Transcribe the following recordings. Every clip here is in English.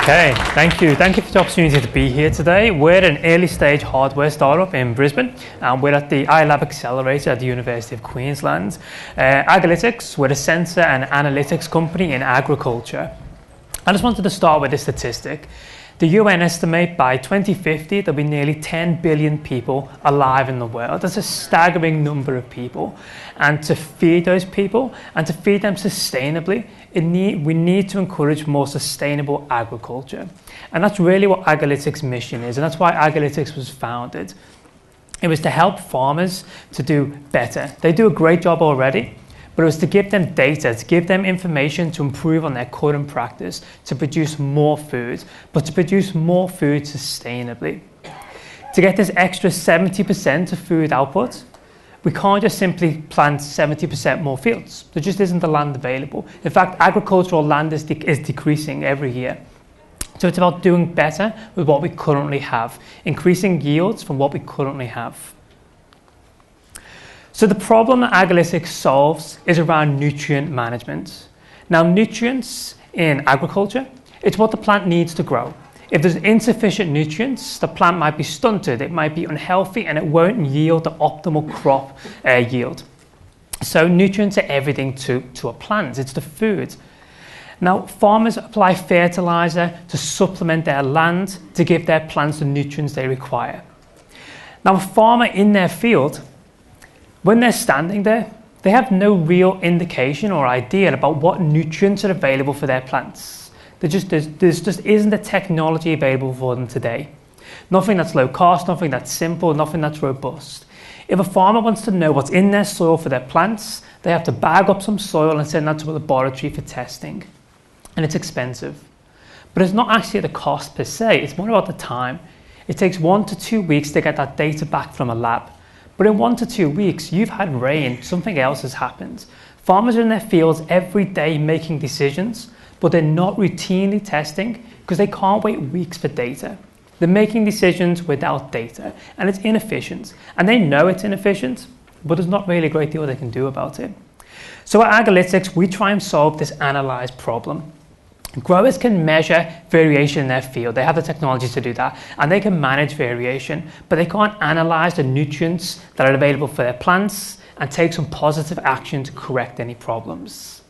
Okay, thank you. Thank you for the opportunity to be here today. We're an early stage hardware startup in Brisbane, and we're at the iLab Accelerator at the University of Queensland. agAlytics, we're a sensor and analytics company in agriculture. I just wanted to start with a statistic. The UN estimate by 2050 there'll be nearly 10 billion people alive in the world. That's a staggering number of people. And to feed those people and to feed them sustainably, we need to encourage more sustainable agriculture. And that's really what agAlytics' mission is. And that's why agAlytics was founded. It was to help farmers to do better. They do a great job already, but it was to give them data, to give them information to improve on their current practice, to produce more food, but to produce more food sustainably. To get this extra 70% of food output, we can't just simply plant 70% more fields. There just isn't the land available. In fact, agricultural land is decreasing every year. So it's about doing better with what we currently have, increasing yields from what we currently have. So the problem that agAlytics solves is around nutrient management. Now, nutrients in agriculture, it's what the plant needs to grow. If there's insufficient nutrients, the plant might be stunted, it might be unhealthy, and it won't yield the optimal crop yield. So nutrients are everything to a plant, it's the food. Now, farmers apply fertilizer to supplement their land to give their plants the nutrients they require. Now, a farmer in their field, when they're standing there, they have no real indication or idea about what nutrients are available for their plants. There just isn't the technology available for them today. Nothing that's low cost, nothing that's simple, nothing that's robust. If a farmer wants to know what's in their soil for their plants, they have to bag up some soil and send that to a laboratory for testing. And it's expensive. But it's not actually the cost per se, it's more about the time. It takes 1 to 2 weeks to get that data back from a lab. But in 1 to 2 weeks, you've had rain, something else has happened. Farmers are in their fields every day making decisions, but they're not routinely testing because they can't wait weeks for data. They're making decisions without data, and it's inefficient. And they know it's inefficient, but there's not really a great deal they can do about it. So at agAlytics, we try and solve this analyzed problem. Growers can measure variation in their field. They have the technology to do that, and they can manage variation, but they can't analyze the nutrients that are available for their plants and take some positive action to correct any problems.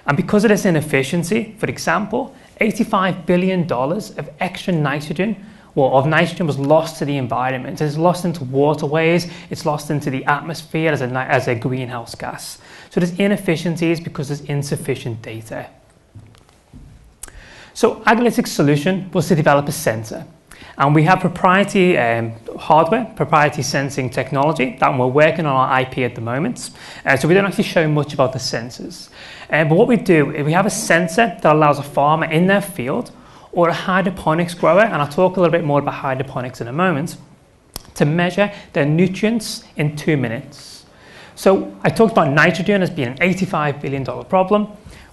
And because of this inefficiency, for example, $85 billion of extra nitrogen, of nitrogen was lost to the environment. It's lost into waterways, it's lost into the atmosphere as a greenhouse gas. So there's inefficiencies because there's insufficient data. So agAlytics' solution was to develop a sensor. And we have proprietary hardware, proprietary sensing technology that we're working on our IP at the moment. So we don't actually show much about the sensors. But what we do is we have a sensor that allows a farmer in their field or a hydroponics grower, and I'll talk a little bit more about hydroponics in a moment, to measure their nutrients in 2 minutes. So I talked about nitrogen as being an $85 billion problem.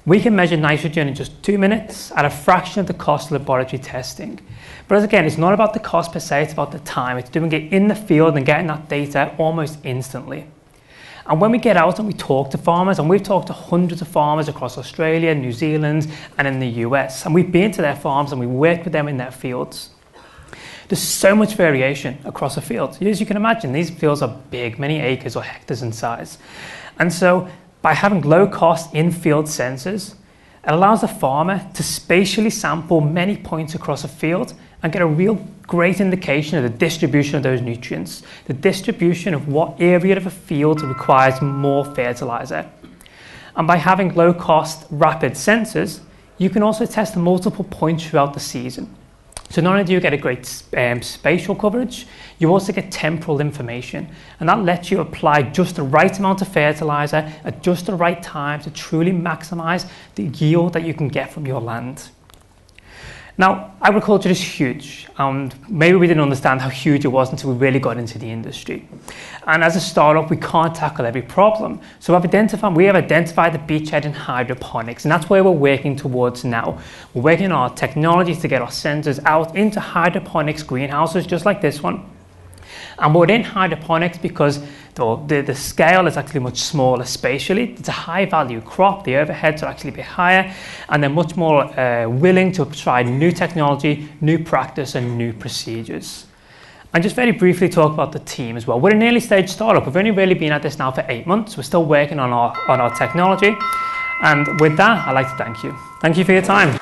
We can measure nitrogen in just 2 minutes at a fraction of the cost of laboratory testing. But again, it's not about the cost per se, it's about the time. It's doing it in the field and getting that data almost instantly. And when we get out and we talk to farmers, and we've talked to hundreds of farmers across Australia, New Zealand, and in the US, and we've been to their farms and we worked with them in their fields, there's so much variation across a field. As you can imagine, these fields are big, many acres or hectares in size. And so by having low-cost in-field sensors, it allows the farmer to spatially sample many points across a field and get a real great indication of the distribution of those nutrients, the distribution of what area of a field requires more fertilizer. And by having low-cost, rapid sensors, you can also test multiple points throughout the season. So not only do you get a great spatial coverage, you also get temporal information, and that lets you apply just the right amount of fertilizer at just the right time to truly maximize the yield that you can get from your land. Now, agriculture is huge, and maybe we didn't understand how huge it was until we really got into the industry. And as a startup, we can't tackle every problem. So we have identified the beachhead in hydroponics, and that's where we're working towards now. We're working on our technologies to get our sensors out into hydroponics greenhouses, just like this one. And we're in hydroponics because the scale is actually much smaller spatially. It's a high value crop. The overheads are actually a bit higher, and they're much more willing to try new technology, new practice, and new procedures. And just very briefly talk about the team as well. We're an early stage startup. We've only really been at this now for 8 months. We're still working on our technology. And with that, I'd like to thank you. Thank you for your time.